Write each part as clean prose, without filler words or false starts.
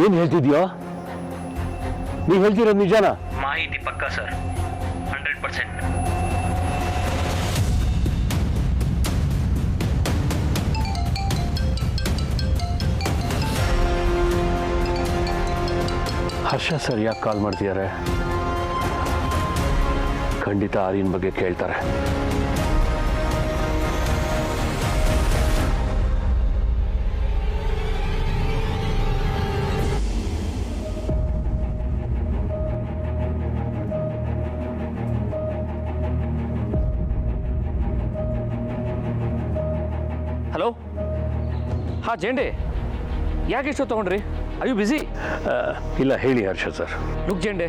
ಏನು ಹೇಳ್ತಿದ್ಯೋ? ನೀವು ಹೇಳ್ತಿರೋದು ನಿಜಾನಾ? ಮಾಹಿತಿ ಪಕ್ಕಾ ಸರ್, 100%. ಹರ್ಷ ಸರ್ ಯಾಕೆ ಕಾಲ್ ಮಾಡ್ತಿದ್ದಾರೆ? ಖಂಡಿತ ಆರ್ಯನ್ ಬಗ್ಗೆ ಕೇಳ್ತಾರೆ. ಹಲೋ, ಹಾಂ ಜೇಂಡೆ, ಯಾಕೆ ಇಷ್ಟು ತೊಗೊಂಡ್ರಿ? I you busy? ಇಲ್ಲ, ಹೇಳಿ ಹರ್ಷ ಸರ್. ಲುಕ್ ಜೇಂಡೆ,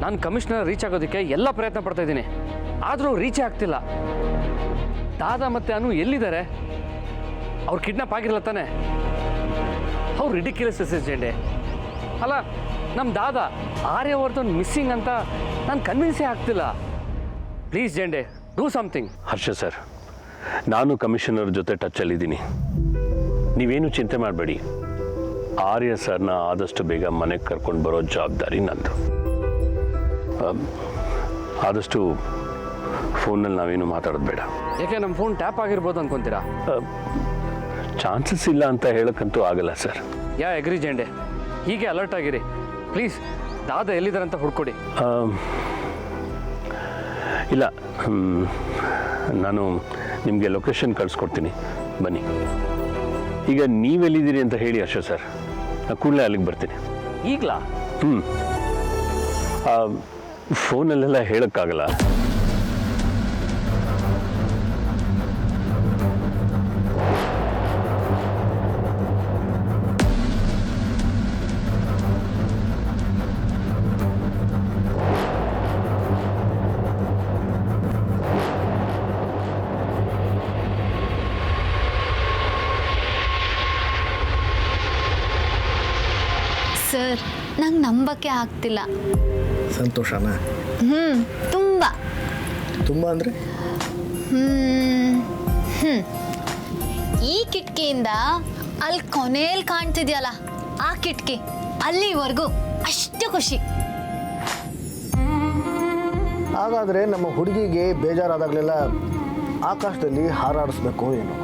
ನಾನು ಕಮಿಷನರ್ ರೀಚ್ ಆಗೋದಕ್ಕೆ ಎಲ್ಲ ಪ್ರಯತ್ನ ಪಡ್ತಾ ಇದ್ದೀನಿ, ಆದರೂ ರೀಚೇ ಆಗ್ತಿಲ್ಲ. ದಾದಾ ಮತ್ತು ಅನು ಎಲ್ಲಿದ್ದಾರೆ? ಅವ್ರು ಕಿಡ್ನಾಪ್ ಆಗಿರಲ್ಲ ತಾನೆ? ಅವ್ರು ರಿಡಿಕ್ಯುಲಸ್ ಜೇಂಡೆ. ಅಲ್ಲ, ನಮ್ಮ ದಾದಾ ಆರ್ಯವರ್ಧನ್ ಮಿಸ್ಸಿಂಗ್ ಅಂತ ನಾನು ಕನ್ವಿನ್ಸೇ ಆಗ್ತಿಲ್ಲ. ಪ್ಲೀಸ್ ಜೇಂಡೆ, ಡೂ ಸಮಥಿಂಗ್. ಹರ್ಷ ಸರ್, ನಾನು ಕಮಿಷನರ್ ಜೊತೆ ಟಚ್ಚಲ್ಲಿದ್ದೀನಿ. ನೀವೇನು ಚಿಂತೆ ಮಾಡಬೇಡಿ. ಆರ್ಯ ಸರ್ನ ಆದಷ್ಟು ಬೇಗ ಮನೆಗೆ ಕರ್ಕೊಂಡು ಬರೋ ಜವಾಬ್ದಾರಿ ನಂದು. ಆದಷ್ಟು ಫೋನಲ್ಲಿ ನಾವೇನು ಮಾತಾಡೋದು ಬೇಡ. ಯಾಕೆ ನಮ್ಮ ಫೋನ್ ಟ್ಯಾಪ್ ಆಗಿರ್ಬೋದು ಅನ್ಕೊಂತೀರಾ? ಚಾನ್ಸಸ್ ಇಲ್ಲ ಅಂತ ಹೇಳೋಕ್ಕಂತೂ ಆಗಲ್ಲ ಸರ್. ಎಗ್ರಿ ಜೇಂಡೆ, ಹೀಗೆ ಅಲರ್ಟ್ ಆಗಿರಿ ಪ್ಲೀಸ್. ದಾದಾ ಎಲ್ಲಿದ್ದಾರೆ ಅಂತ ಹುಡ್ಕೊಡಿ. ಇಲ್ಲ, ನಾನು ನಿಮಗೆ ಲೊಕೇಶನ್ ಕಳಿಸ್ಕೊಡ್ತೀನಿ, ಬನ್ನಿ. ಈಗ ನೀವೆಲ್ಲಿದ್ದೀರಿ ಅಂತ ಹೇಳಿ ಹರ್ಷ ಸರ್, ನಾನು ಕೂಡಲೇ ಅಲ್ಲಿಗೆ ಬರ್ತೀನಿ. ಈಗಲಾ? ಫೋನಲ್ಲೆಲ್ಲ ಹೇಳೋಕ್ಕಾಗಲ್ಲ. ಸರ್, ನಂಗೆ ನಂಬಕ್ಕೆ ಆಗ್ತಿಲ್ಲ. ಸಂತೋಷನಾ? ತುಂಬ ತುಂಬ ಅಂದರೆ ಈ ಕಿಟಕಿಯಿಂದ ಅಲ್ಲಿ ಕೊನೆಯಲ್ಲಿ ಕಾಣ್ತಿದ್ಯಲ್ಲ ಆ ಕಿಟಕಿ, ಅಲ್ಲಿವರೆಗೂ ಅಷ್ಟು ಖುಷಿ. ಹಾಗಾದರೆ ನಮ್ಮ ಹುಡುಗಿಗೆ ಬೇಜಾರಾದಾಗಲೆಲ್ಲ ಆಕಾಶದಲ್ಲಿ ಹಾರಾಡಿಸ್ಬೇಕು ಏನು?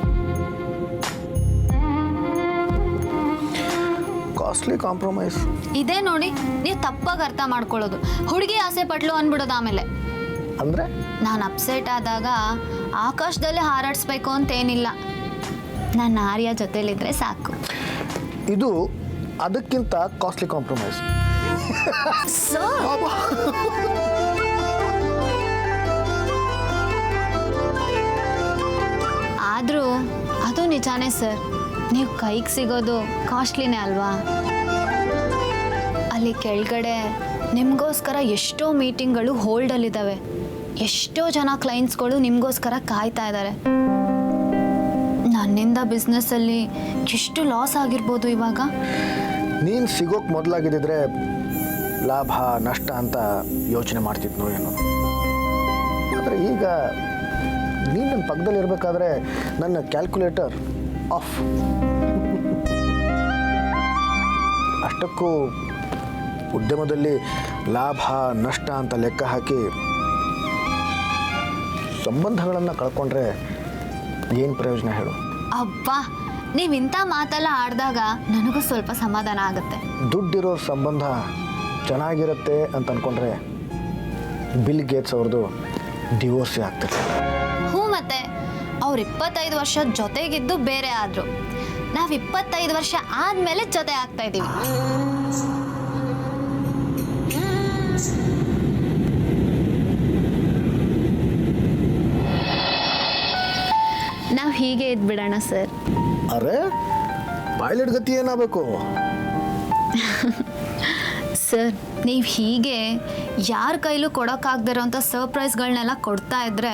Costly compromise. ಇದೇ ನೋಡಿ, ನೀವು ತಪ್ಪಾಗಿ ಅರ್ಥ ಮಾಡ್ಕೊಳ್ಳೋದು. ಹುಡುಗಿ ಆಸೆ ಪಟ್ಲು ಅಂದ್ಬಿಡೋದು ಆಮೇಲೆ. ಅಂದರೆ ನಾನು ಅಪ್ಸೆಟ್ ಆದಾಗ ಆಕಾಶದಲ್ಲೇ ಹಾರಾಡಿಸ್ಬೇಕು ಅಂತೇನಿಲ್ಲ, ನನ್ನ ಆರ್ಯ ಜೊತೆಲಿದ್ರೆ ಸಾಕು. ಇದು ಅದಕ್ಕಿಂತ ಕಾಸ್ಟ್ಲಿ ಕಾಂಪ್ರಮೈಸ್. ಆದರೂ ಅದು ನಿಜಾನೇ ಸರ್, ನೀವು ಕೈಗೆ ಸಿಗೋದು ಕಾಸ್ಟ್ಲಿನೇ ಅಲ್ವಾ? ಅಲ್ಲಿ ಕೆಳಗಡೆ ನಿಮಗೋಸ್ಕರ ಎಷ್ಟೋ ಮೀಟಿಂಗ್ಗಳು ಹೋಲ್ಡಲ್ಲಿದ್ದಾವೆ, ಎಷ್ಟೋ ಜನ ಕ್ಲೈಂಟ್ಸ್ಗಳು ನಿಮಗೋಸ್ಕರ ಕಾಯ್ತಾ ಇದ್ದಾರೆ. ನನ್ನಿಂದ ಬಿಸ್ನೆಸ್ಸಲ್ಲಿ ಎಷ್ಟು ಲಾಸ್ ಆಗಿರ್ಬೋದು ಇವಾಗ. ನೀನು ಸಿಗೋಕ್ಕೆ ಮೊದಲಾಗಿದ್ದಿದ್ರೆ ಲಾಭ ನಷ್ಟ ಅಂತ ಯೋಚನೆ ಮಾಡ್ತಿದ್ನೋ ಏನೋ. ಆದರೆ ಈಗ ನೀನು ನನ್ನ ಪಕ್ಕದಲ್ಲಿ ಇರಬೇಕಾದ್ರೆ ನನ್ನ ಕ್ಯಾಲ್ಕುಲೇಟರ್ ಆಫ್. ಅಷ್ಟಕ್ಕೂ ಉದ್ಯಮದಲ್ಲಿ ಲಾಭ ನಷ್ಟ ಅಂತ ಲೆಕ್ಕ ಹಾಕಿ ಸಂಬಂಧಗಳನ್ನು ಕಳ್ಕೊಂಡ್ರೆ ಏನು ಪ್ರಯೋಜನ ಹೇಳು? ಅಬ್ಬಾ, ನೀವಿಂಥ ಮಾತೆಲ್ಲ ಆಡಿದಾಗ ನನಗೂ ಸ್ವಲ್ಪ ಸಮಾಧಾನ ಆಗುತ್ತೆ. ದುಡ್ಡಿರೋ ಸಂಬಂಧ ಚೆನ್ನಾಗಿರುತ್ತೆ ಅಂತ ಅಂದ್ಕೊಂಡ್ರೆ ಬಿಲ್ ಗೇಟ್ಸ್ ಅವ್ರದ್ದು ಡಿವೋರ್ಸೇ ಆಗ್ತಿರ್ತಾರೆ. ಮತ್ತೆ ಅವ್ರು 25 ವರ್ಷ ಜೊತೆಗಿದ್ದು ಬೇರೆ ಆದ್ರು, ನಾವು 25 ವರ್ಷ ಆದ್ಮೇಲೆ ಜೊತೆ ಆಗ್ತಾ ಇದೀವಿ. ನಾವು ಹೀಗೆ ಇದ್ಬಿಡೋಣ ಸರ್. ಅರೆ, ಪೈಲಟ್ ಗತಿ ಏನಾಗಬೇಕು ಸರ್? ನೀವು ಹೀಗೆ ಯಾರ ಕೈಲೂ ಕೊಡೋಕ್ಕಾಗ್ದಿರೋಂಥ ಸರ್ಪ್ರೈಸ್ಗಳನ್ನೆಲ್ಲ ಕೊಡ್ತಾ ಇದ್ರೆ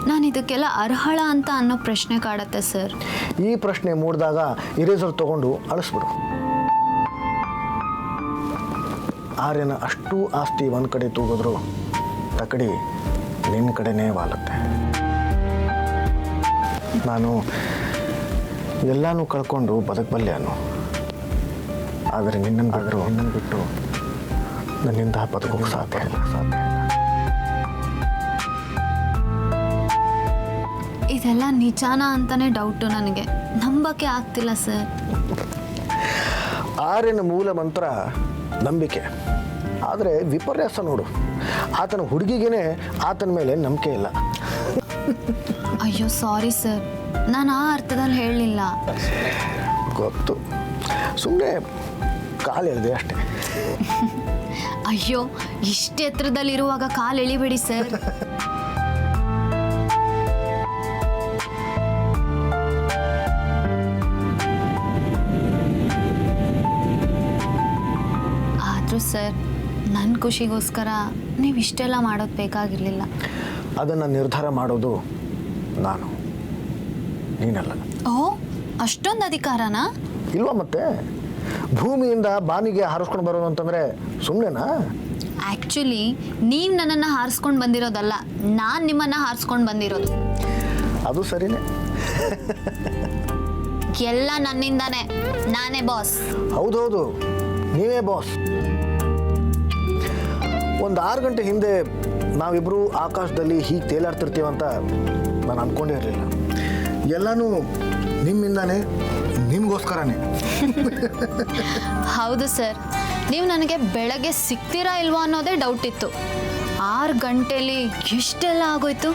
ನಾನು ಇದಕ್ಕೆಲ್ಲ ಅರ್ಹಳ ಅಂತ ಅನ್ನೋ ಪ್ರಶ್ನೆ ಕಾಡತ್ತೆ ಸರ್. ಈ ಪ್ರಶ್ನೆ ಮೂಡಿದಾಗ ಇರೇಸರ್ ತಗೊಂಡು ಅಳಿಸ್ಬಿಡು. ಆರ್ಯನ ಅಷ್ಟು ಆಸ್ತಿ ಒಂದು ಕಡೆ ತೂಗಿದ್ರು ತಕಡಿ ನಿನ್ನ ಕಡೆನೇ ವಾಲುತ್ತೆ. ನಾನು ಎಲ್ಲನೂ ಕಳ್ಕೊಂಡು ಬದುಕಬಲ್ಲೆ ಅನ್ನು. ಆದರೆ ನಿನ್ನನ್ನು ಬಿಟ್ಟು ನನ್ನಿಂದ ಬದುಕೋಕೆ ಸಾಧ್ಯ ಇಲ್ಲ. ಇದೆಲ್ಲ ನಿಜಾನ ಅಂತಾನೆ ಡೌಟು ನನಗೆ, ನಂಬಕ್ಕೆ ಆಗ್ತಿಲ್ಲ ಸರ್. ಆರ್ಯನ ಮೂಲ ಮಂತ್ರ ನಂಬಿಕೆ. ಆದರೆ ವಿಪರ್ಯಾಸ ನೋಡು, ಆತನ ಹುಡುಗಿಗೇನೆ ಆತನ ಮೇಲೆ ನಂಬಿಕೆ ಇಲ್ಲ. ಅಯ್ಯೋ ಸಾರಿ ಸರ್, ನಾನು ಆ ಅರ್ಥದಲ್ಲಿ ಹೇಳಲಿಲ್ಲ. ಗೊತ್ತು, ಸುಮ್ಮನೆ ಕಾಲು ಎಳೆದೆ ಅಷ್ಟೇ. ಅಯ್ಯೋ, ಇಷ್ಟು ಎತ್ತರದಲ್ಲಿರುವಾಗ ಕಾಲು ಎಳಿಬೇಡಿ ಸರ್. ಆದರೂ ಸರ್, ನನ್ನ ಖುಷಿಗೋಸ್ಕರ ನೀವು ಇಷ್ಟೆಲ್ಲ ಮಾಡೋದು ಬೇಕಾಗಿರಲಿಲ್ಲ. ಅದನ್ನು ನಿರ್ಧಾರ ಮಾಡೋದು ನಾನು, ನೀನಲ್ಲ. ಓ, ಅಷ್ಟೊಂದು ಅಧಿಕಾರನಾ? ಇಲ್ವಾ ಮತ್ತೆ? ಭೂಮಿಯಿಂದ ಬಾನಿಗೆ ಹಾರಿಸ್ಕೊಂಡು ಬರೋದು ಅಂತಂದರೆ ಸುಮ್ಮನೆನಾ? ಆ್ಯಕ್ಚುಲಿ ನೀವು ನನ್ನನ್ನು ಹಾರಿಸ್ಕೊಂಡು ಬಂದಿರೋದಲ್ಲ, ನಾನು ನಿಮ್ಮನ್ನು ಹಾರಿಸ್ಕೊಂಡು ಬಂದಿರೋದು. ಅದು ಸರಿನೇ. ಎಲ್ಲ ನನ್ನಿಂದಾನೇ, ನಾನೇ ಬಾಸ್. ಹೌದೌದು, ನೀವೇ ಬಾಸ್. ಒಂದು 6 ಗಂಟೆ ಹಿಂದೆ ನಾವಿಬ್ಬರು ಆಕಾಶದಲ್ಲಿ ಹೀಗೆ ತೇಲಾಡ್ತಿರ್ತೀವಂತ ನಾನು ಅಂದ್ಕೊಂಡೇ ಇರಲಿಲ್ಲ. ಎಲ್ಲನೂ ನಿಮ್ಮಿಂದಾನೇ, ನಿಮಗೋಸ್ಕರನೇ. ಹೌದು ಸರ್, ನೀವು ನನಗೆ ಬೆಳಗ್ಗೆ ಸಿಗ್ತೀರಾ ಇಲ್ವಾ ಅನ್ನೋದೇ ಡೌಟ್ ಇತ್ತು. 6 ಗಂಟೆಲಿ ಎಷ್ಟೆಲ್ಲ ಆಗೋಯ್ತು.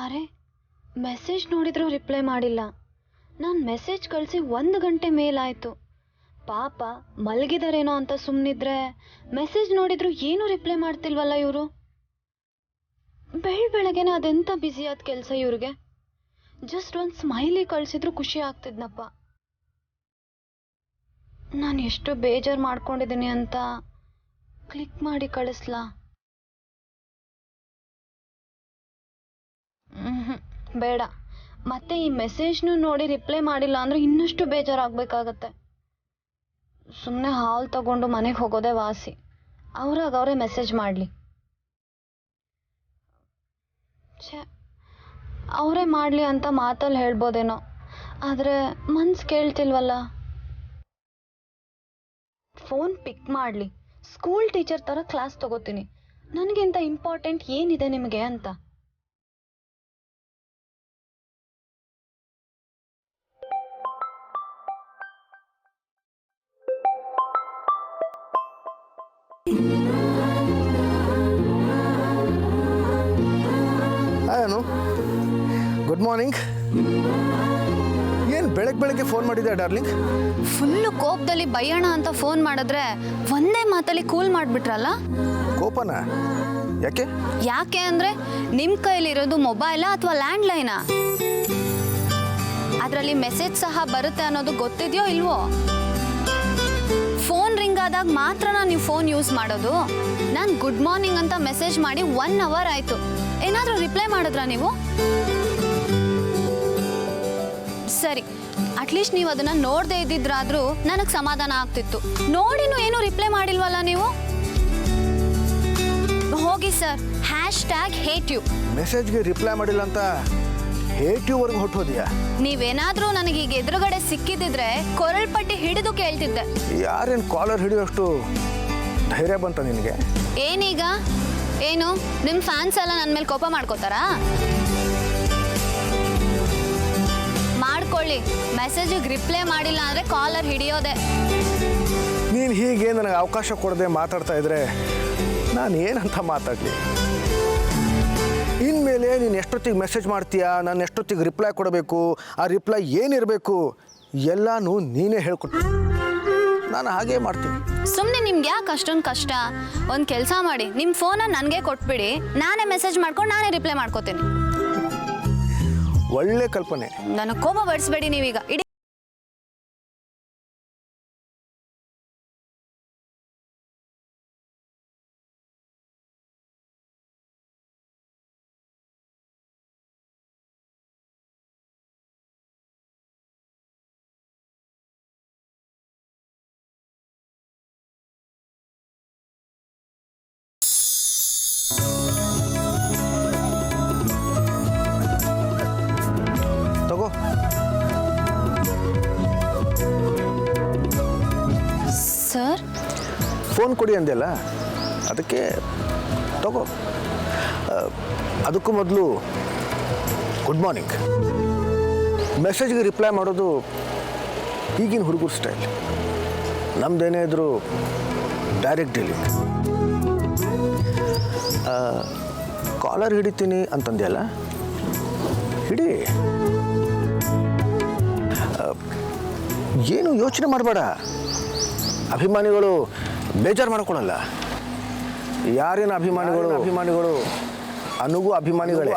ಅರೆ, ಮೆಸೇಜ್ ನೋಡಿದ್ರೂ ರಿಪ್ಲೈ ಮಾಡಿಲ್ಲ. ನಾನು ಮೆಸೇಜ್ ಕಳಿಸಿ 1 ಗಂಟೆ ಮೇಲಾಯಿತು. ಪಾಪ ಮಲಗಿದಾರೇನೋ ಅಂತ ಸುಮ್ಮನಿದ್ರೆ ಮೆಸೇಜ್ ನೋಡಿದ್ರು ಏನೂ ರಿಪ್ಲೈ ಮಾಡ್ತಿಲ್ವಲ್ಲ ಇವರು. ಬೆಳಗ್ಗೆನೆ ಅದೆಂತ ಬ್ಯುಸಿಯಾದ ಕೆಲಸ ಇವ್ರಿಗೆ. ಜಸ್ಟ್ ಒಂದು ಸ್ಮೈಲಿ ಕಳಿಸಿದ್ರು ಖುಷಿ ಆಗ್ತಿದ್ನಪ್ಪ. ನಾನು ಎಷ್ಟು ಬೇಜಾರು ಮಾಡ್ಕೊಂಡಿದ್ದೀನಿ ಅಂತ ಕ್ಲಿಕ್ ಮಾಡಿ ಕಳಿಸ್ಲಾ? ಬೇಡ, ಮತ್ತೆ ಈ ಮೆಸೇಜ್ನು ನೋಡಿ ರಿಪ್ಲೈ ಮಾಡಿಲ್ಲ ಅಂದರೆ ಇನ್ನಷ್ಟು ಬೇಜಾರಾಗಬೇಕಾಗತ್ತೆ. ಸುಮ್ಮನೆ ಹಾಲು ತಗೊಂಡು ಮನೆಗೆ ಹೋಗೋದೇ ವಾಸಿ. ಅವರೇ ಮೆಸೇಜ್ ಮಾಡಲಿ. ಅವರೇ ಮಾಡಲಿ ಅಂತ ಮಾತಲ್ಲಿ ಹೇಳ್ಬೋದೇನೋ, ಆದರೆ ಮನ್ಸು ಕೇಳ್ತಿಲ್ವಲ್ಲ. ಫೋನ್ ಪಿಕ್ ಮಾಡಲಿ. ಸ್ಕೂಲ್ ಟೀಚರ್ ಥರ ಕ್ಲಾಸ್ ತಗೋತೀನಿ. ನನಗಿಂತ ಇಂಪಾರ್ಟೆಂಟ್ ಏನಿದೆ ನಿಮಗೆ ಅಂತ. ಏನು ಗುಡ್ ಮಾರ್ನಿಂಗ್. ಏನು ಬೆಳಗ್ಗೆ ಫೋನ್ ಮಾಡಿದ್ದೆ ಡಾರ್ಲಿಂಗ್? ಫುಲ್ಲು ಕೋಪದಲ್ಲಿ ಬೈಯೋಣ ಅಂತ ಫೋನ್ ಮಾಡಿದ್ರೆ ಒಂದೇ ಮಾತಲ್ಲಿ ಕೂಲ್ ಮಾಡಿಬಿಟ್ರಲ್ಲ. ಕೋಪನಾ? ಯಾಕೆ ಅಂದರೆ ನಿಮ್ಮ ಕೈಲಿರೋದು ಮೊಬೈಲಾ ಅಥವಾ ಲ್ಯಾಂಡ್ಲೈನಾ? ಅದರಲ್ಲಿ ಮೆಸೇಜ್ ಸಹ ಬರುತ್ತೆ ಅನ್ನೋದು ಗೊತ್ತಿದೆಯೋ ಇಲ್ವೋ? ಫೋನ್ ರಿಂಗ್ ಆದಾಗ ಮಾತ್ರ ನೀವು ಫೋನ್ ಯೂಸ್ ಮಾಡೋದು. ನಾನು ಗುಡ್ ಮಾರ್ನಿಂಗ್ ಅಂತ ಮೆಸೇಜ್ ಮಾಡಿ 1 ಅವರ್ ಆಯಿತು. ಏನಾದರೂ ರಿಪ್ಲೈ ಮಾಡಿದ್ರಾ ನೀವು? ಸರಿ, ಅಟ್ಲೀಸ್ಟ್ ನೀವು ಅದನ್ನು ನೋಡದೇ ಇದ್ದಿದ್ರಾದರೂ ನನಗೆ ಸಮಾಧಾನ ಆಗ್ತಿತ್ತು. ನೋಡಿನೂ ಏನೂ ರಿಪ್ಲೈ ಮಾಡಿಲ್ವಲ್ಲ ನೀವು? ಹೋಗಿ ಸರ್, #HateYou. ಮೆಸೇಜ್ಗೆ ರಿಪ್ಲೈ ಮಾಡಿಲ್ಲ ಅಂತ ಹೇಟ್ ಯುವರೆಗೂ ಹೊಟ್ಟೋದಿಯಾ? ನೀವೇನಾದರೂ ನನಗೆ ಈಗ ಎದುರುಗಡೆ ಸಿಕ್ಕಿದ್ದಿದ್ರೆ ಕೊರಳ್ಪಟ್ಟಿ ಹಿಡಿದು ಕೇಳ್ತಿದ್ದೆ. ಯಾರೇನು ಕಾಲರ್ ಹಿಡಿಯೋಷ್ಟು ಧೈರ್ಯ ಬಂತ ನಿನಗೆ? ಏನೀಗ? ಏನು ನಿಮ್ಮ ಫ್ಯಾನ್ಸ್ ಎಲ್ಲ ನನ್ನ ಮೇಲೆ ಕೋಪ ಮಾಡ್ಕೋತಾರಾ? ಮಾಡ್ಕೊಳ್ಳಿ. ಮೆಸೇಜಿಗೆ ರಿಪ್ಲೈ ಮಾಡಿಲ್ಲ ಅಂದರೆ ಕಾಲರ್ ಹಿಡಿಯೋದೆ. ನೀನು ಹೀಗೆ ನನಗೆ ಅವಕಾಶ ಕೊಡದೆ ಮಾತಾಡ್ತಾ ಇದ್ರೆ ನಾನು ಏನಂತ ಮಾತಾಡಲಿ? ಇನ್ಮೇಲೆ ನೀನು ಎಷ್ಟೊತ್ತಿಗೆ ಮೆಸೇಜ್ ಮಾಡ್ತೀಯಾ, ನಾನು ಎಷ್ಟೊತ್ತಿಗೆ ರಿಪ್ಲೈ ಕೊಡಬೇಕು, ಆ ರಿಪ್ಲೈ ಏನಿರಬೇಕು ಎಲ್ಲನೂ ನೀನೇ ಹೇಳ್ಕೊಟ್ಟು ನಾನು ಹಾಗೇ ಮಾಡ್ತೀನಿ. ಸುಮ್ಮನೆ ನಿಮ್ಗೆ ಯಾಕೆ ಅಷ್ಟೊಂದು ಕಷ್ಟ? ಒಂದು ಕೆಲಸ ಮಾಡಿ, ನಿಮ್ಮ ಫೋನನ್ನು ನನಗೆ ಕೊಟ್ಬಿಡಿ. ನಾನೇ ಮೆಸೇಜ್ ಮಾಡ್ಕೊಂಡು ನಾನೇ ರಿಪ್ಲೈ ಮಾಡ್ಕೋತೀನಿ. ಒಳ್ಳೆ ಕಲ್ಪನೆ. ನನಗೆ ಕೋಪ ಬಡಿಸ್ಬೇಡಿ ನೀವೀಗ. ಇಡೀ ಫೋನ್ ಕೊಡಿ ಅಂದೆಲ್ಲ, ಅದಕ್ಕೆ ತಗೋ. ಅದಕ್ಕೂ ಮೊದಲು ಗುಡ್ ಮಾರ್ನಿಂಗ್. ಮೆಸೇಜ್ಗೆ ರಿಪ್ಲೈ ಮಾಡೋದು ಈಗಿನ ಹುಡುಗರ ಸ್ಟೈಲ್. ನಮ್ದೇನೇ ಇದ್ದರೂ ಡೈರೆಕ್ಟ್ ಡೀಲಿಂಗ್. ಕಾಲರ್ ಹಿಡಿತೀನಿ ಅಂತಂದೆಯಲ್ಲ, ಹಿಡಿ. ಏನು ಯೋಚನೆ ಮಾಡಬೇಡ. ಅಭಿಮಾನಿಗಳು ಬೇಜಾರು ಮಾಡ್ಕೊಳ್ಳಲ್ಲ. ಯಾರೇನು ಅಭಿಮಾನಿಗಳು ಅನುಗೂ ಅಭಿಮಾನಿಗಳೇ.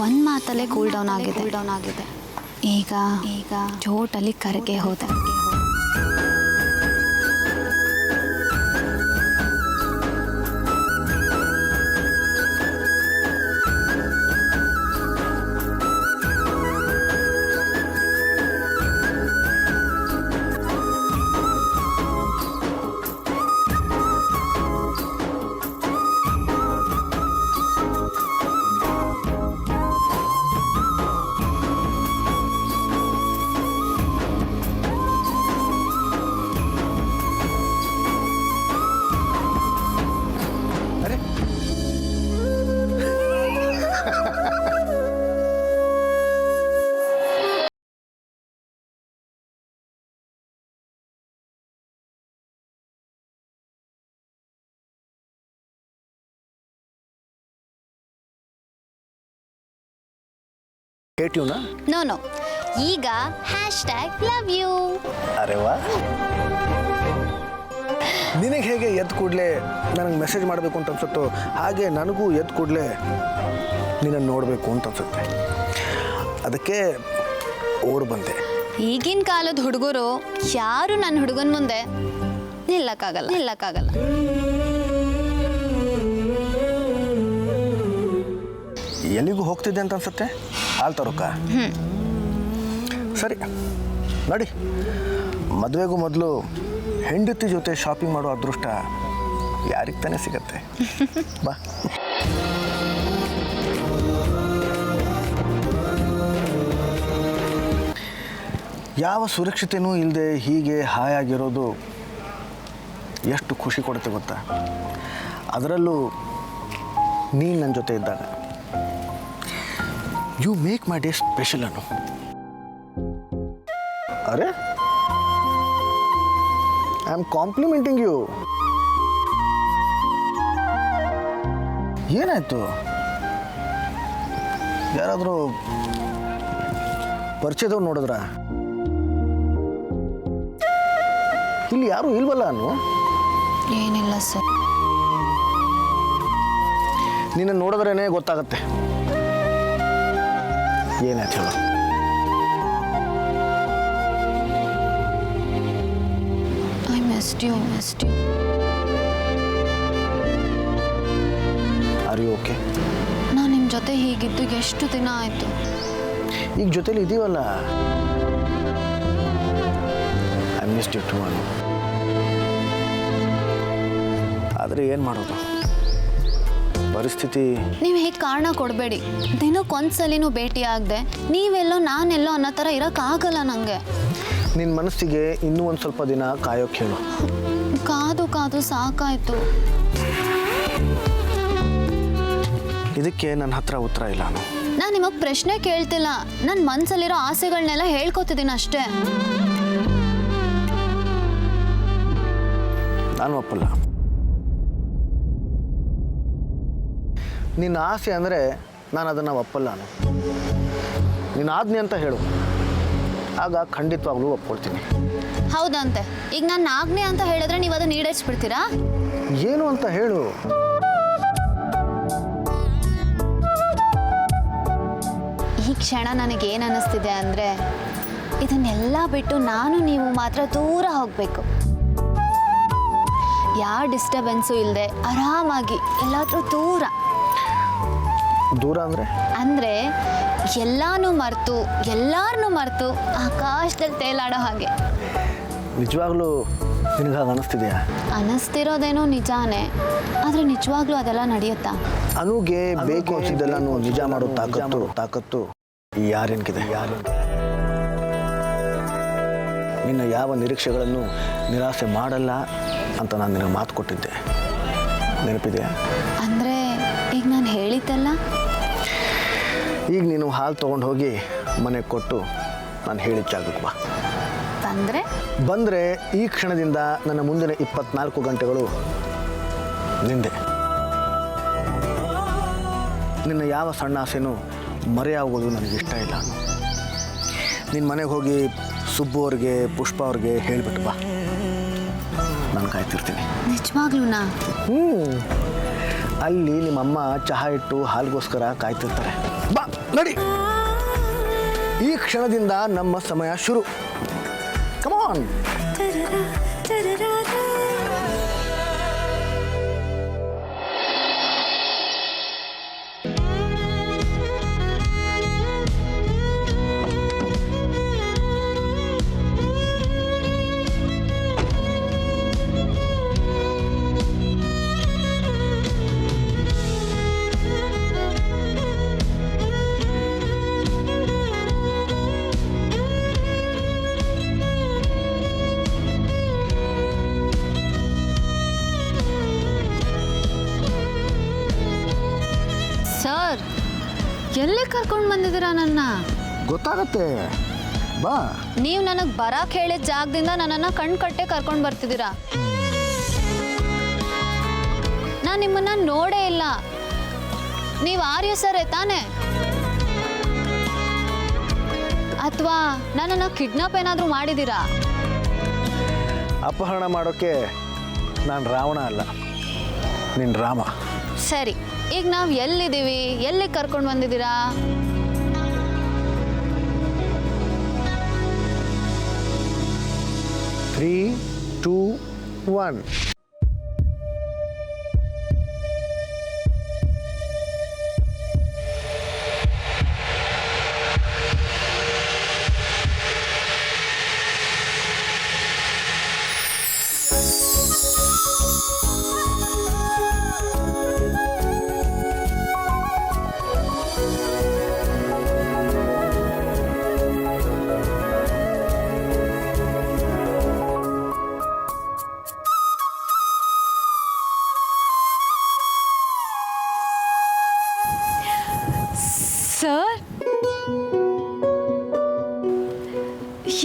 ಒಂದು ಮಾತಲ್ಲೇ ಕೂಲ್ ಡೌನ್ ಆಗಿದೆ. ಈಗ ಟೋಟಲಿ ಕರಗೆ ಹೋದ. ಹೇಟ್ಯೂನಾ? ನೋ, ಈಗ #LoveYou. ಅರೆ ವಾ. ನಿನಗೆ ಹೇಗೆ ಎದ್ದು ಕೂಡಲೇ ನನಗೆ ಮೆಸೇಜ್ ಮಾಡಬೇಕು ಅಂತ ಅನ್ಸುತ್ತೋ ಹಾಗೆ ನನಗೂ ಎದ್ದು ಕೂಡಲೇ ನಿನ್ನನ್ನು ನೋಡಬೇಕು ಅಂತ ಅನ್ಸುತ್ತೆ. ಅದಕ್ಕೆ ಓಡ್ ಬಂದೆ. ಈಗಿನ ಕಾಲದ ಹುಡುಗರು ಯಾರು ನನ್ನ ಹುಡುಗನ ಮುಂದೆ ನಿಲ್ಲಕ್ಕಾಗಲ್ಲ. ಎಲ್ಲಿಗೂ ಹೋಗ್ತಿದ್ದೆ ಅಂತ ಅನ್ಸುತ್ತೆ. ಹಾಲು ತರೋಕ? ಸರಿ ನೋಡಿ, ಮದುವೆಗೂ ಮೊದಲು ಹೆಂಡತಿ ಜೊತೆ ಶಾಪಿಂಗ್ ಮಾಡೋ ಅದೃಷ್ಟ ಯಾರಿಗೆ ತಾನೇ ಸಿಗತ್ತೆ. ಬಾ. ಯಾವ ಸುರಕ್ಷತೆಯೂ ಇಲ್ಲದೆ ಹೀಗೆ ಹಾಯಾಗಿರೋದು ಎಷ್ಟು ಖುಷಿ ಕೊಡುತ್ತೆ ಗೊತ್ತಾ? ಅದರಲ್ಲೂ ನೀನು ನನ್ನ ಜೊತೆ ಇದ್ದಾಗ. You make my day special ಅನ್ನು. ಅರೆ, ಐ ಆಮ್ ಕಾಂಪ್ಲಿಮೆಂಟಿಂಗ್ ಯು. ಏನಾಯ್ತು? ಯಾರಾದರೂ ಪರಿಚಯದವ್ರು ನೋಡಿದ್ರ? ಇಲ್ಲಿ ಯಾರೂ ಇಲ್ವಲ್ಲ ಅನ್ನು? ಏನಿಲ್ಲ ಸರ್. ನಿನ್ನ ನೋಡಿದ್ರೇ ಗೊತ್ತಾಗತ್ತೆ ಏನಾಯ್ತು ಹೇಳು. I missed you. Are you okay? ನಾನು ನಿಮ್ಮ ಜೊತೆ ಹೀಗಿದ್ದು ಎಷ್ಟು ದಿನ ಆಯಿತು. ಈಗ ಜೊತೆಲಿ ಇದೀವಲ್ಲ. ಐ ಮಿಸ್ಡ್ ಯು ಟು ಅನ್ನು. ಆದರೆ ಏನು ಮಾಡೋದು, ಪರಿಸ್ಥಿತಿ. ನೀವು ಹೇಗೆ ಕಾರಣ ಕೊಡಬೇಡಿ. ದಿನಕ್ಕೊಂದ್ಸಲಿನೂ ಭೇಟಿ ಆಗದೆ ನೀವೆಲ್ಲೋ ನಾನೆಲ್ಲೋ ಅನ್ನೋ ಥರ ಇರೋಕ್ಕಾಗಲ್ಲ ನನಗೆ. ನಿನ್ನ ಮನಸ್ಸಿಗೆ ಇನ್ನೂ ಒಂದು ಸ್ವಲ್ಪ ದಿನ ಕಾಯೋಕ್ಕೆ ಹೇಳು. ಕಾದು ಸಾಕಾಯ್ತು. ಇದಕ್ಕೆ ನನ್ನ ಹತ್ರ ಉತ್ತರ ಇಲ್ಲ. ನಾನು ನಿಮಗೆ ಪ್ರಶ್ನೆ ಕೇಳ್ತಿಲ್ಲ. ನನ್ನ ಮನಸ್ಸಲ್ಲಿರೋ ಆಸೆಗಳನ್ನೆಲ್ಲ ಹೇಳ್ಕೊತಿದ್ದೀನಿ ಅಷ್ಟೇ. ನಾನು ಒಪ್ಪಲ್ಲ. ನಿನ್ನ ಆಸೆ ಅಂದರೆ ನಾನು ಅದನ್ನು ಒಪ್ಪಲ್ಲ. ನಿನ್ನ ಆಜ್ಞೆ ಅಂತ ಹೇಳು, ಆಗ ಖಂಡಿತವಾಗ್ಲೂ ಒಪ್ಕೊಳ್ತೀನಿ. ಹೌದಂತೆ. ಈಗ ನಾನು ಆಜ್ಞೆ ಅಂತ ಹೇಳಿದ್ರೆ ನೀವು ಅದನ್ನ ಈಡೇರಿಸ್ಬಿಡ್ತೀರಾ? ಏನು ಅಂತ ಹೇಳು. ಈ ಕ್ಷಣ ನನಗೇನು ಅನ್ನಿಸ್ತಿದೆ ಅಂದರೆ ಇದನ್ನೆಲ್ಲ ಬಿಟ್ಟು ನಾನು ನೀವು ಮಾತ್ರ ದೂರ ಹೋಗಬೇಕು. ಯಾವ ಡಿಸ್ಟರ್ಬೆನ್ಸು ಇಲ್ಲದೆ ಆರಾಮಾಗಿ ಎಲ್ಲಾದ್ರೂ ದೂರ. ದೂರ ಅಂದರೆ ಎಲ್ಲಾನು ಮರೆತು ಎಲ್ಲಾರನ್ನೂ ಮರೆತು ಆಕಾಶದಲ್ಲಿ ತೇಲಾಡೋ ಹಾಗೆ. ನಿಜವಾಗ್ಲೂ ನಿನಗೆ ಹಾಗೆ ಅನ್ನಿಸ್ತಿದೆಯಾ? ಅನ್ನಿಸ್ತಿರೋದೇನೋ ನಿಜಾನೇ, ಆದರೆ ನಿಜವಾಗ್ಲೂ ಅದೆಲ್ಲ ನಡೆಯುತ್ತಾ? ಅನುಗೆ ಬೇಕು ಅನ್ಸಿದ್ದೆಲ್ಲನೂ ನಿಜ ಮಾಡೋ ತಾಕತ್ತು ಯಾರೇನ್ಕಿದೆ? ನಿನ್ನ ಯಾವ ನಿರೀಕ್ಷೆಗಳನ್ನು ನಿರಾಸೆ ಮಾಡಲ್ಲ ಅಂತ ನಾನು ನಿನಗೆ ಮಾತು ಕೊಟ್ಟಿದ್ದೆ, ನೆನಪಿದೆಯಾ? ಅಂದರೆ ಈಗ ನಾನು ಹೇಳಿದ್ದೆಲ್ಲ ಈಗ ನೀನು ಹಾಲು ತೊಗೊಂಡು ಹೋಗಿ ಮನೆಗೆ ಕೊಟ್ಟು ನಾನು ಹೇಳಿದ ಜಾಗಕ್ಕೆ ಬಾ. ಬಂದರೆ ಈ ಕ್ಷಣದಿಂದ ನನ್ನ ಮುಂದಿನ 24 ಗಂಟೆಗಳು ನಿಂದೆ. ನಿನ್ನ ಯಾವ ಸಣ್ಣ ಆಸೆನೂ ಮರೆಯಾಗೋದು ನನಗಿಷ್ಟ ಇಲ್ಲ. ನಿನ್ನ ಮನೆಗೆ ಹೋಗಿ ಸುಬ್ಬು ಅವ್ರಿಗೆ, ಪುಷ್ಪ ಅವ್ರಿಗೆ ಹೇಳಿಬಿಟ್ಟು ಬಾ, ನಾನು ಕಾಯ್ತಿರ್ತೀನಿ. ನಿಜವಾಗ್ಲೂನಾ? ಅಲ್ಲಿ ನಿಮ್ಮಮ್ಮ ಚಹಾ ಇಟ್ಟು ಹಾಲಿಗೋಸ್ಕರ ಕಾಯ್ತಿರ್ತಾರೆ. ಬಾ ನಡಿ, ಈ ಕ್ಷಣದಿಂದ ನಮ್ಮ ಸಮಯ ಶುರು. ಕಮಾನ್. ಸರ್, ಎಲ್ಲಿ ಕರ್ಕೊಂಡು ಬಂದಿದ್ದೀರಾ ನನ್ನ? ಗೊತ್ತಾಗತ್ತೆ, ಬಾ. ನೀವು ನನಗೆ ಬರಕ್ಕೆ ಹೇಳಿದ ಜಾಗದಿಂದ ನನ್ನನ್ನು ಕಟ್ಟೆ ಕರ್ಕೊಂಡು ಬರ್ತಿದ್ದೀರಾ. ನಾನು ನಿಮ್ಮನ್ನ ನೋಡೇ ಇಲ್ಲ. ನೀವು ಆರ್ಯ ಸರ್ ತಾನೇ? ಅಥವಾ ನನ್ನನ್ನು ಕಿಡ್ನಾಪ್ ಏನಾದರೂ ಮಾಡಿದ್ದೀರಾ? ಅಪಹರಣ ಮಾಡೋಕ್ಕೆ ನಾನು ರಾವಣ ಅಲ್ಲ, ನಿನ್ನ ರಾಮ. ಸರಿ, ಈಗ ನಾವು ಎಲ್ಲಿದ್ದೀವಿ? ಎಲ್ಲಿಗೆ ಕರ್ಕೊಂಡು ಬಂದಿದ್ದೀರಾ? 3, 2, 1. ಸರ್,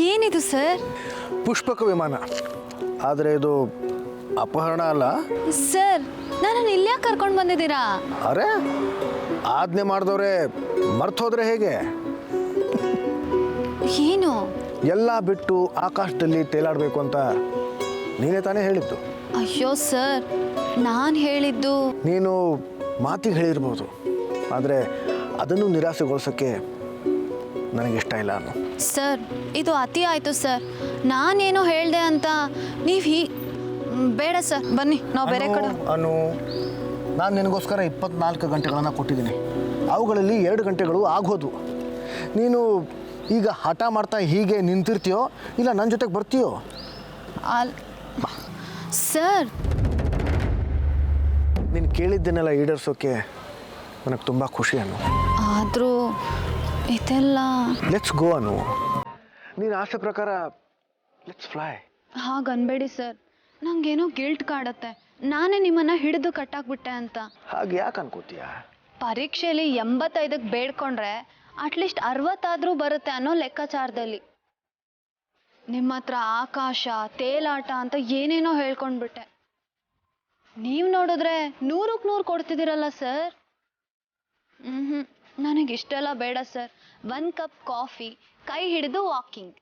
ಏನಿದು ಸರ್? ಪುಷ್ಪಕ ವಿಮಾನ, ಆದರೆ ಇದು ಅಪಹರಣ ಅಲ್ಲ. ಸರ್, ನನ್ನನ್ನು ಇಲ್ಯಾಕೆ ಕರ್ಕೊಂಡು ಬಂದಿದ್ದೀರಾ? ಅರೆ, ಆಜ್ಞೆ ಮಾಡಿದವ್ರೆ ಮರ್ತೋದ್ರೆ ಹೇಗೆ? ಏನು? ಎಲ್ಲ ಬಿಟ್ಟು ಆಕಾಶದಲ್ಲಿ ತೇಲಾಡಬೇಕು ಅಂತ ನೀನೇ ತಾನೇ ಹೇಳಿದ್ದು. ಅಯ್ಯೋ ಸರ್, ನಾನು ಹೇಳಿದ್ದು. ನೀನು ಮಾತಿಗೆ ಹೇಳಿರ್ಬೋದು, ಆದರೆ ಅದನ್ನು ನಿರಾಸೆಗೊಳಿಸೋಕ್ಕೆ ನನಗಿಷ್ಟ ಇಲ್ಲ. ಅನ್ನು ಸರ್, ಇದು ಅತಿ ಆಯಿತು ಸರ್. ನಾನೇನೋ ಹೇಳಿದೆ ಅಂತ ನೀವು ಬೇಡ ಸರ್, ಬನ್ನಿ ನಾವು ಬೇರೆ ಕಡೆ. ನಾನು ನಿನಗೋಸ್ಕರ 24 ಗಂಟೆಗಳನ್ನು ಕೊಟ್ಟಿದ್ದೀನಿ. ಅವುಗಳಲ್ಲಿ 2 ಗಂಟೆಗಳು ಆಗೋದು. ನೀನು ಈಗ ಹಠ ಮಾಡ್ತಾ ಹೀಗೆ ನಿಂತಿರ್ತೀಯೋ ಇಲ್ಲ ನನ್ನ ಜೊತೆಗೆ ಬರ್ತೀಯೋ? ಸರ್, ನೀನು ಕೇಳಿದ್ದನ್ನೆಲ್ಲ ಈಡೇರಿಸೋಕ್ಕೆ ನನಗೆ ತುಂಬ ಖುಷಿ. ಆದರೂ ಇದೆಲ್ಲ. Let's go Anu. ನೀನು ಆಸೆ ಪ್ರಕಾರ ಲೆಟ್ಸ್ ಫ್ಲೈ. ಹಾಗನ್ಬೇಡಿ ಸರ್, ನಂಗೇನೋ ಗಿಲ್ಟ್ ಕಾಡತ್ತೆ. ನಾನೇ ನಿಮ್ಮನ್ನು ಹಿಡಿದು ಕಟ್ಟಾಕ್ಬಿಟ್ಟೆ ಅಂತ. ಹಾಗೆ ಯಾಕೆ ಅನ್ಕೋತೀಯ? ಪರೀಕ್ಷೆಯಲ್ಲಿ 85ಕ್ಕೆ ಬೇಡ್ಕೊಂಡ್ರೆ ಅಟ್ಲೀಸ್ಟ್ 60 ಆದರೂ ಬರುತ್ತೆ ಅನ್ನೋ ಲೆಕ್ಕಾಚಾರದಲ್ಲಿ ನಿಮ್ಮ ಹತ್ರ ಆಕಾಶ, ತೇಲಾಟ ಅಂತ ಏನೇನೋ ಹೇಳ್ಕೊಂಡ್ಬಿಟ್ಟೆ. ನೀವು ನೋಡಿದ್ರೆ 100ಕ್ಕೆ 100 ಕೊಡ್ತಿದ್ದೀರಲ್ಲ ಸರ್. ನನಗಿಷ್ಟೆಲ್ಲ ಬೇಡ ಸರ್. 1 ಕಪ್ ಕಾಫಿ, ಕೈ ಹಿಡಿದು ವಾಕಿಂಗ್.